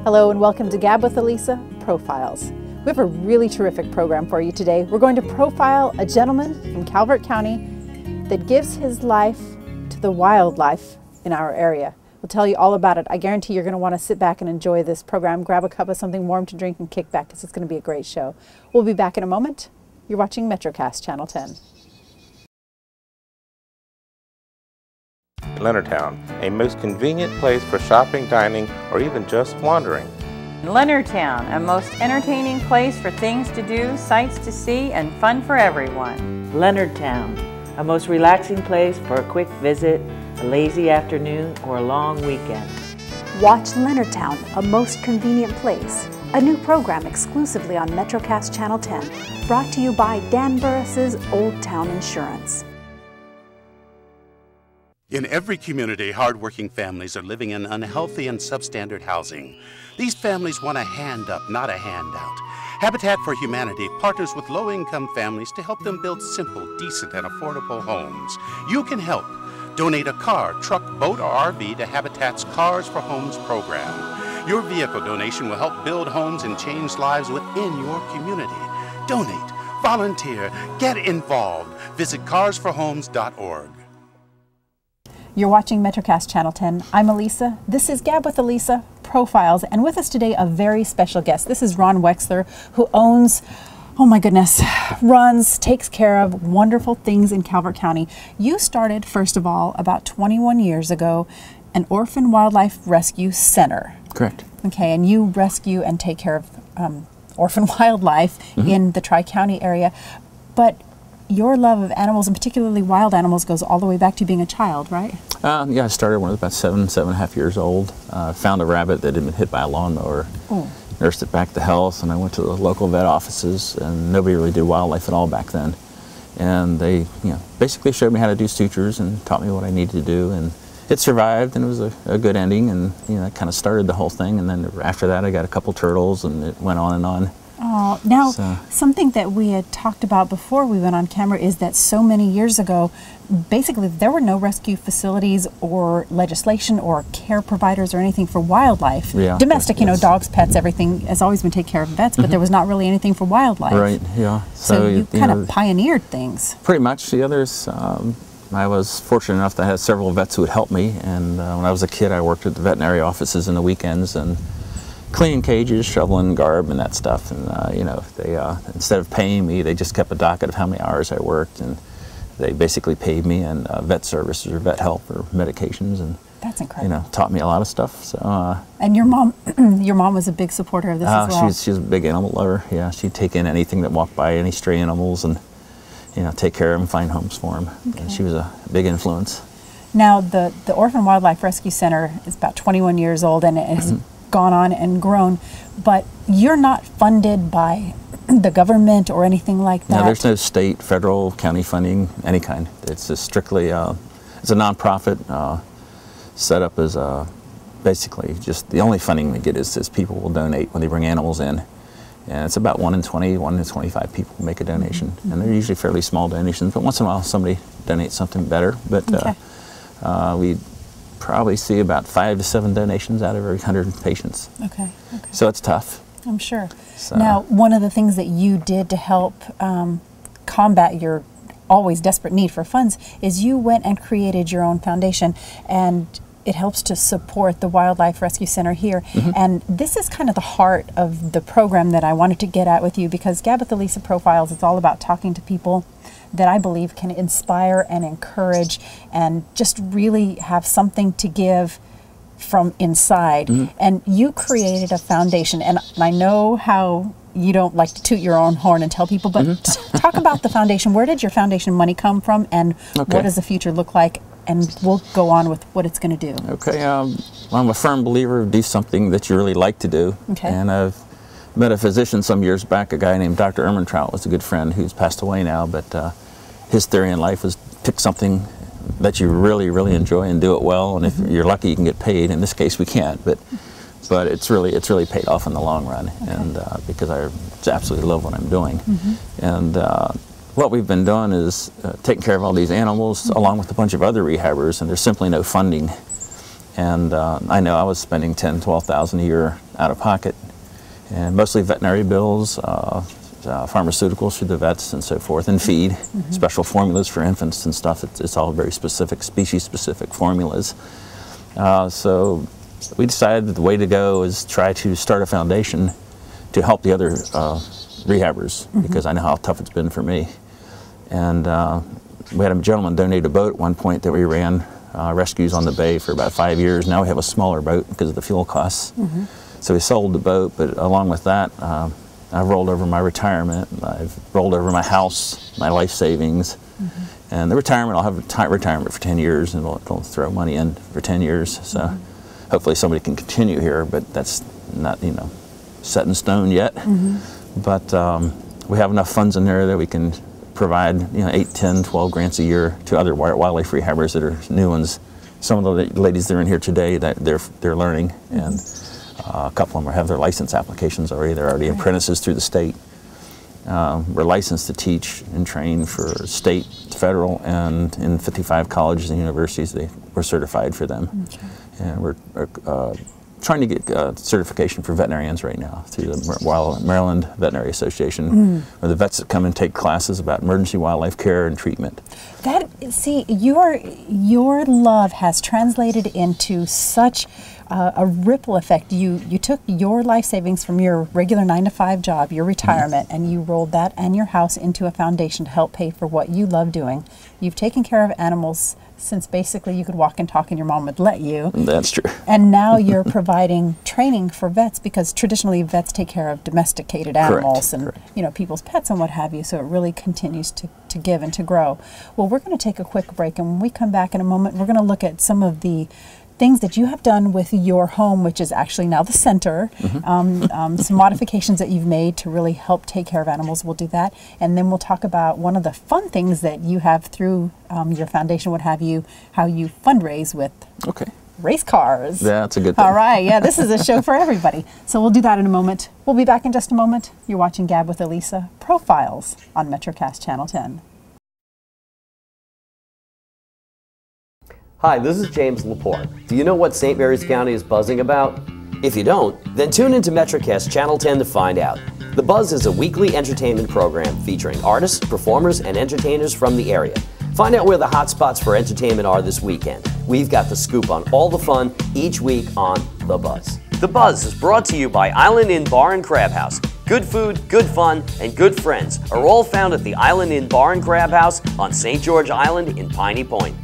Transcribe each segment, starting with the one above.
Hello and welcome to Gab with Alisa Profiles. We have a really terrific program for you today. We're going to profile a gentleman from Calvert County that gives his life to the wildlife in our area. We'll tell you all about it. I guarantee you're going to want to sit back and enjoy this program, grab a cup of something warm to drink and kick back because it's going to be a great show. We'll be back in a moment. You're watching Metrocast Channel 10. Leonardtown, a most convenient place for shopping, dining, or even just wandering. Leonardtown, a most entertaining place for things to do, sights to see, and fun for everyone. Leonardtown, a most relaxing place for a quick visit, a lazy afternoon, or a long weekend. Watch Leonardtown, a most convenient place. A new program exclusively on Metrocast Channel 10, brought to you by Dan Burris's Old Town Insurance. In every community, hardworking families are living in unhealthy and substandard housing. These families want a hand up, not a handout. Habitat for Humanity partners with low-income families to help them build simple, decent, and affordable homes. You can help. Donate a car, truck, boat, or RV to Habitat's Cars for Homes program. Your vehicle donation will help build homes and change lives within your community. Donate, volunteer, get involved. Visit carsforhomes.org. You're watching Metrocast Channel 10. I'm Alisa. This is Gab with Alisa Profiles, and with us today a very special guest. This is Ron Wexler, who owns, oh my goodness, runs, takes care of wonderful things in Calvert County. You started, first of all, about 21 years ago, an Orphaned Wildlife Rescue Center. Correct. Okay, and you rescue and take care of orphan wildlife in the Tri-County area, but your love of animals, and particularly wild animals, goes all the way back to being a child, right? Yeah, I started when I was about 7.5 years old. Found a rabbit that had been hit by a lawnmower. Nursed it back to health, and I went to the local vet offices, and nobody really did wildlife at all back then. And they, basically showed me how to do sutures and taught me what I needed to do, and it survived, and it was a good ending, and that kind of started the whole thing. And then after that, I got a couple turtles, and it went on and on. Oh, now, something that we had talked about before we went on camera is that so many years ago, basically there were no rescue facilities or legislation or care providers or anything for wildlife. Yeah, domestic, dogs, pets, everything has always been taken care of vets, but there was not really anything for wildlife. Right, yeah. So you kind of pioneered things. Pretty much. The others, I was fortunate enough to have several vets who would help me, and when I was a kid I worked at the veterinary offices in the weekends and cleaning cages, shoveling garb and that stuff, and they instead of paying me, they just kept a docket of how many hours I worked, and they basically paid me in vet services or vet help or medications, and that's incredible. Taught me a lot of stuff. So and your mom was a big supporter of this as well. She's a big animal lover. Yeah, she'd take in anything that walked by, any stray animals, and take care of them, find homes for them. Okay. She was a big influence. Now the Orphaned Wildlife Rescue Center is about 21 years old, and it has gone on and grown, but you're not funded by the government or anything like that? No, there's no state, federal, county funding, any kind. It's just strictly, it's a nonprofit set up as basically just the only funding we get is people will donate when they bring animals in. And it's about 1 in 20, 1 in 25 people make a donation. And they're usually fairly small donations, but once in a while somebody donates something better. But we probably see about 5 to 7 donations out of every 100 patients. Okay. So it's tough. I'm sure. So. Now, one of the things that you did to help combat your always desperate need for funds is you went and created your own foundation, and it helps to support the Wildlife Rescue Center here. And this is kind of the heart of the program that I wanted to get at with you, because Gab with Alisa Profiles, it's all about talking to people that I believe can inspire and encourage and just really have something to give from inside. And you created a foundation, and I know how you don't like to toot your own horn and tell people, but talk about the foundation. Where did your foundation money come from, and what does the future look like? And we'll go on with what it's going to do. Okay, I'm a firm believer of do something that you really like to do. And I've met a physician some years back, a guy named Dr. Ermentrout was a good friend who's passed away now, but his theory in life was pick something that you really, really enjoy and do it well, and if you're lucky you can get paid. In this case we can't, but it's really paid off in the long run, and because I absolutely love what I'm doing. And what we've been doing is taking care of all these animals along with a bunch of other rehabbers, and there's simply no funding And I know I was spending $10,000, $12,000 a year out of pocket, and mostly veterinary bills, pharmaceuticals for the vets and so forth, and feed, special formulas for infants and stuff. It's all very specific, species-specific formulas. So we decided that the way to go is try to start a foundation to help the other rehabbers, because I know how tough it's been for me. And we had a gentleman donate a boat at one point that we ran rescues on the bay for about 5 years. Now we have a smaller boat because of the fuel costs. So we sold the boat, but along with that, I've rolled over my retirement. I've rolled over my house, my life savings, and the retirement. I'll have a retirement for 10 years, and it'll throw money in for 10 years. So hopefully somebody can continue here, but that's not, you know, set in stone yet. But we have enough funds in there that we can provide, you know, 8, 10, 12 grants a year to other wildlife rehabbers that are new ones. Some of the ladies that are in here today, that they're learning, and a couple of them have their license applications already. They're already apprentices through the state. We're licensed to teach and train for state, federal, and in 55 colleges and universities. We're certified for them. And we're trying to get certification for veterinarians right now through the Maryland Veterinary Association, where the vets that come and take classes about emergency wildlife care and treatment. See, your love has translated into such a ripple effect. You took your life savings from your regular 9-to-5 job, your retirement, and you rolled that and your house into a foundation to help pay for what you love doing. You've taken care of animals since basically you could walk and talk and your mom would let you. That's true. And now you're providing training for vets, because traditionally vets take care of domesticated animals and you know, people's pets and what have you, so it really continues to give and to grow. Well, we're going to take a quick break, and when we come back in a moment, we're going to look at some of the things that you have done with your home, which is actually now the center, some modifications that you've made to really help take care of animals. We'll do that, and then we'll talk about one of the fun things that you have through your foundation, what have you, how you fundraise with race cars. Yeah, that's a good thing. All right, yeah, this is a show for everybody. So we'll do that in a moment. We'll be back in just a moment. You're watching Gab with Alisa, Profiles on Metrocast Channel 10. Hi, this is James Laporte. Do you know what St. Mary's County is buzzing about? If you don't, then tune into Metrocast Channel 10 to find out. The Buzz is a weekly entertainment program featuring artists, performers, and entertainers from the area. Find out where the hot spots for entertainment are this weekend. We've got the scoop on all the fun each week on The Buzz. The Buzz is brought to you by Island Inn Bar and Crab House. Good food, good fun, and good friends are all found at the Island Inn Bar and Crab House on St. George Island in Piney Point.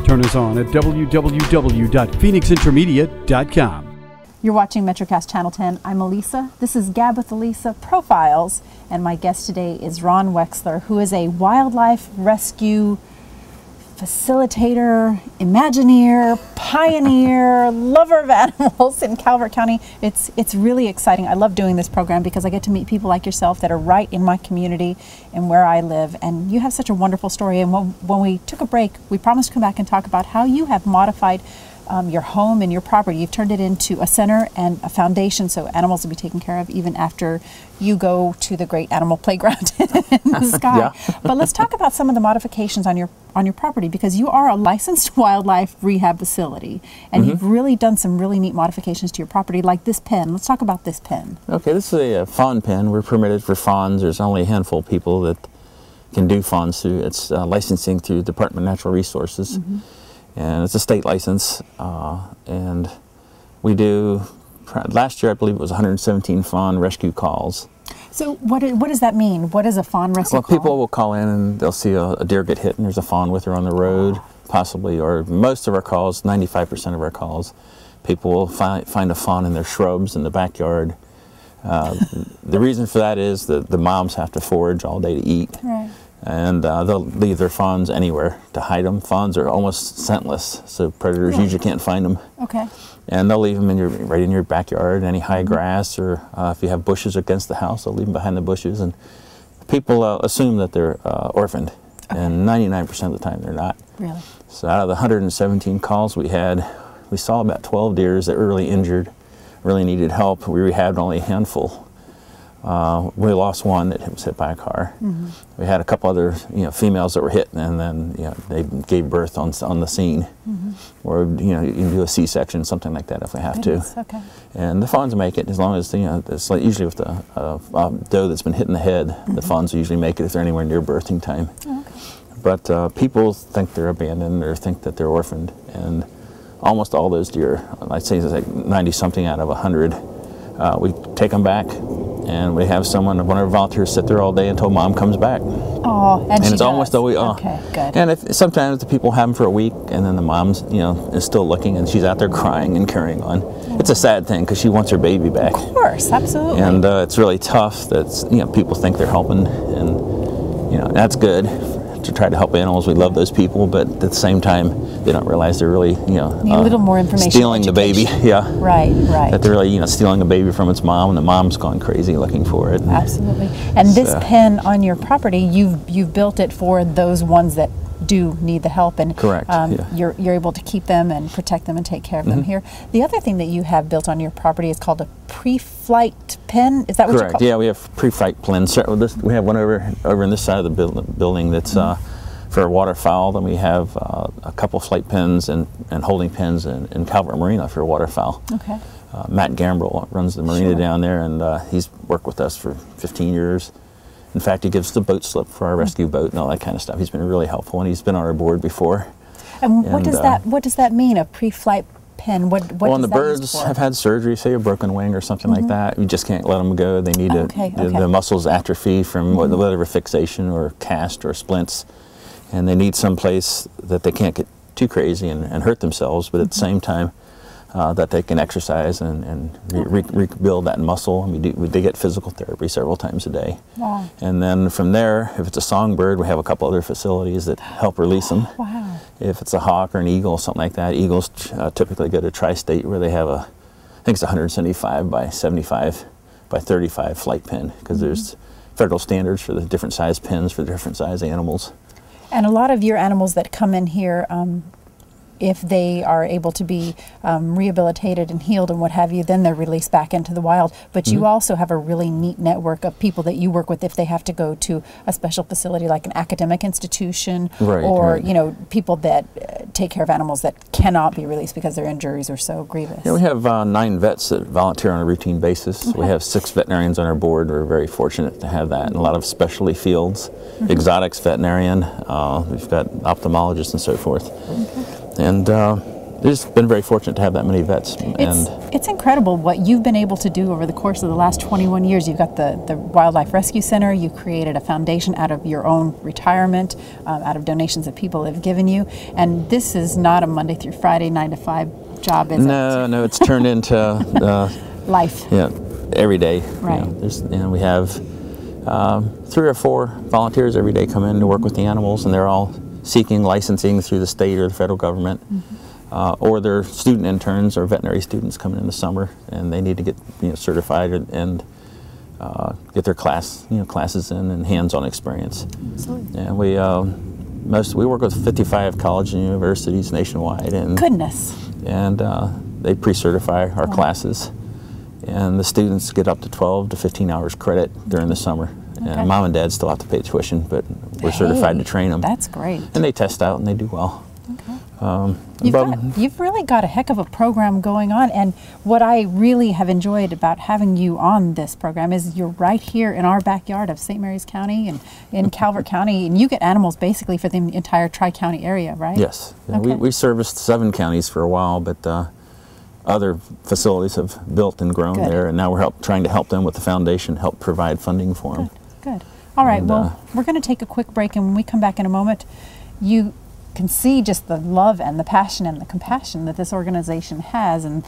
Turn us on at www.phoenixintermediate.com. You're watching Metrocast Channel 10. I'm Alisa. This is Gab with Alisa, Profiles, and my guest today is Ron Wexler, who is a wildlife rescue facilitator, Imagineer, pioneer, lover of animals in Calvert County. It's really exciting. I love doing this program because I get to meet people like yourself that are right in my community and where I live. And you have such a wonderful story. And when we took a break, we promised to come back and talk about how you have modified your home and your property. You've turned it into a center and a foundation, so animals will be taken care of even after you go to the great animal playground in the sky. Yeah. But let's talk about some of the modifications on your property, because you are a licensed wildlife rehab facility, and you've really done some really neat modifications to your property, like this pen. Let's talk about this pen. Okay, this is a fawn pen. We're permitted for fawns. There's only a handful of people that can do fawns through its licensing through Department of Natural Resources. And it's a state license, and we do last year I believe it was 117 fawn rescue calls. So what does that mean? What is a fawn rescue call? People will call in and they'll see a deer get hit and there's a fawn with her on the road, possibly, or most of our calls, 95% of our calls, people will find a fawn in their shrubs in the backyard. The reason for that is that the moms have to forage all day to eat. Right. And they'll leave their fawns anywhere to hide them. Fawns are almost scentless, so predators usually can't find them. Okay. And they'll leave them right in your backyard, any high grass, or if you have bushes against the house, they'll leave them behind the bushes. And people assume that they're orphaned, and 99% of the time they're not. Really? So out of the 117 calls we had, we saw about 12 deers that were really injured, really needed help. We rehabbed only a handful. We lost one that was hit by a car. We had a couple other, females that were hit, and then, they gave birth on the scene. Or, you can do a C-section, something like that if we have to. Okay. And the fawns make it as long as, it's like usually with the doe that's been hit in the head, the fawns usually make it if they're anywhere near birthing time. But people think they're abandoned or think that they're orphaned, and almost all those deer, I'd say it's like 90-something out of 100, we take them back. And we have one of our volunteers sit there all day until mom comes back. Oh, and it's almost always, okay, good. And sometimes the people have them for a week, and then the mom's, is still looking, and she's out there crying and carrying on. It's a sad thing because she wants her baby back. Of course, absolutely. And it's really tough that people think they're helping, and that's good to try to help animals. We love those people, but at the same time, they don't realize they're really, need a little more information. Stealing the baby, Right. That they're really, stealing a baby from its mom, and the mom's gone crazy looking for it. Absolutely. And this pen on your property, you've built it for those ones that do need the help, and correct. You're able to keep them and protect them and take care of them here. The other thing that you have built on your property is called a pre-flight pen. Is that what you call it? Yeah, we have pre-flight pens. We have one over in this side of the building that's for waterfowl. Then we have a couple flight pens and holding pens in Calvert Marina for waterfowl. Okay. Matt Gambrell runs the marina down there, and he's worked with us for 15 years. In fact, he gives the boat slip for our rescue boat and all that kind of stuff. He's been really helpful, and he's been on our board before. And what does that mean, a pre-flight pen? What when the birds have had surgery, say a broken wing or something like that, you just can't let them go. They need the muscles atrophy from whatever fixation or cast or splints, and they need some place that they can't get too crazy and hurt themselves, but at the same time that they can exercise and rebuild that muscle. They get physical therapy several times a day. Wow. And then from there, if it's a songbird, we have a couple other facilities that help release them. Wow. If it's a hawk or an eagle, something like that, eagles typically go to Tri-State where they have I think it's 175 by 75 by 35 flight pen, because there's federal standards for the different size pens for different size animals. And a lot of your animals that come in here, if they are able to be rehabilitated and healed and what have you, then they're released back into the wild. But you also have a really neat network of people that you work with if they have to go to a special facility like an academic institution, or people that take care of animals that cannot be released because their injuries are so grievous. Yeah, we have 9 vets that volunteer on a routine basis. Okay. We have 6 veterinarians on our board. We're very fortunate to have that in a lot of specialty fields. Exotics veterinarian, we've got ophthalmologists and so forth. Okay. And we've just been very fortunate to have that many vets. It's incredible what you've been able to do over the course of the last 21 years. You've got the Wildlife Rescue Center. You created a foundation out of your own retirement, out of donations that people have given you. And this is not a Monday through Friday 9 to 5 job, is it? No, it's turned into life. Yeah, every day. Right. We have 3 or 4 volunteers every day come in to work with the animals, and they're all seeking licensing through the state or the federal government, or they're student interns or veterinary students coming in the summer, and they need to get certified and get their classes in and hands-on experience. Absolutely. And we work with 55 colleges and universities nationwide, and goodness. And they pre-certify our classes, and the students get up to 12 to 15 hours credit during the summer. Okay. And mom and dad still have to pay tuition, but we're certified to train them. That's great. And they test out and they do well. Okay. You've really got a heck of a program going on, and what I really have enjoyed about having you on this program is you're right here in our backyard of St. Mary's County and in Calvert County, and you get animals basically for the entire Tri-County area, right? Yes. Yeah, we serviced 7 counties for a while, but other facilities have built and grown there, and now we're trying to help them with the foundation, help provide funding for them. Good. All right, well, we're going to take a quick break, and when we come back in a moment, you can see just the love and the passion and the compassion that this organization has, and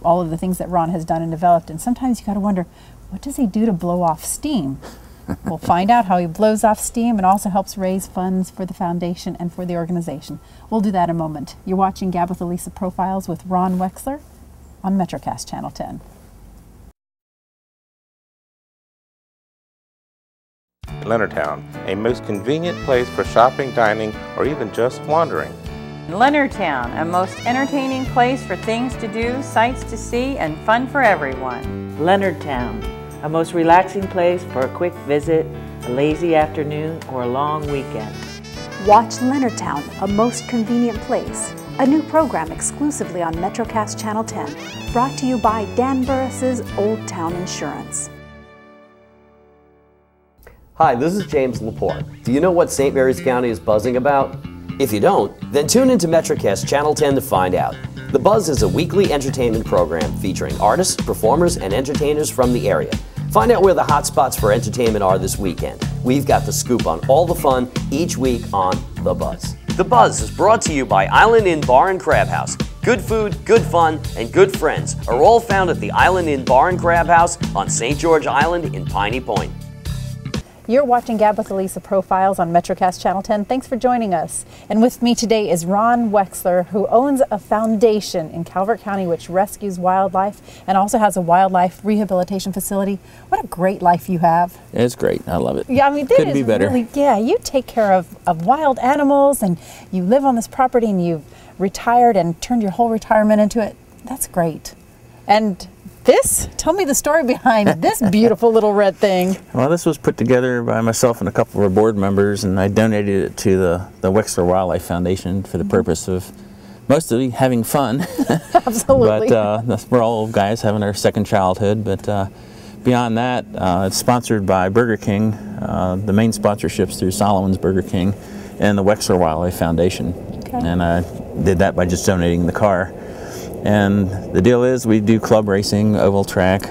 all of the things that Ron has done and developed. And sometimes you got to wonder, what does he do to blow off steam? We'll find out how he blows off steam and also helps raise funds for the foundation and for the organization. We'll do that in a moment. You're watching Gab with Alisa Profiles with Ron Wexler on Metrocast Channel 10. Leonardtown, a most convenient place for shopping, dining, or even just wandering. Leonardtown, a most entertaining place for things to do, sights to see, and fun for everyone. Leonardtown, a most relaxing place for a quick visit, a lazy afternoon, or a long weekend. Watch Leonardtown, a most convenient place. A new program exclusively on Metrocast Channel 10, brought to you by Dan Burris's Old Town Insurance. Hi, this is James Laporte. Do you know what St. Mary's County is buzzing about? If you don't, then tune into Metrocast Channel 10 to find out. The Buzz is a weekly entertainment program featuring artists, performers, and entertainers from the area. Find out where the hot spots for entertainment are this weekend. We've got the scoop on all the fun each week on The Buzz. The Buzz is brought to you by Island Inn Bar and Crab House. Good food, good fun, and good friends are all found at the Island Inn Bar and Crab House on St. George Island in Piney Point. You're watching Gab with Alisa Profiles on Metrocast Channel 10. Thanks for joining us. And with me today is Ron Wexler, who owns a foundation in Calvert County which rescues wildlife and also has a wildlife rehabilitation facility. What a great life you have. It's great. I love it. Yeah, I mean, couldn't be better. Really, yeah, you take care of wild animals, and you live on this property, and you've retired and turned your whole retirement into it. That's great. And tell me the story behind this beautiful little red thing. Well, this was put together by myself and a couple of our board members, and I donated it to the Wexler Wildlife Foundation for the purpose of mostly having fun. Absolutely. But we're all old guys having our second childhood, but beyond that, it's sponsored by Burger King. The main sponsorships through Solomon's Burger King and the Wexler Wildlife Foundation. Okay. And I did that by just donating the car. And the deal is we do club racing, oval track,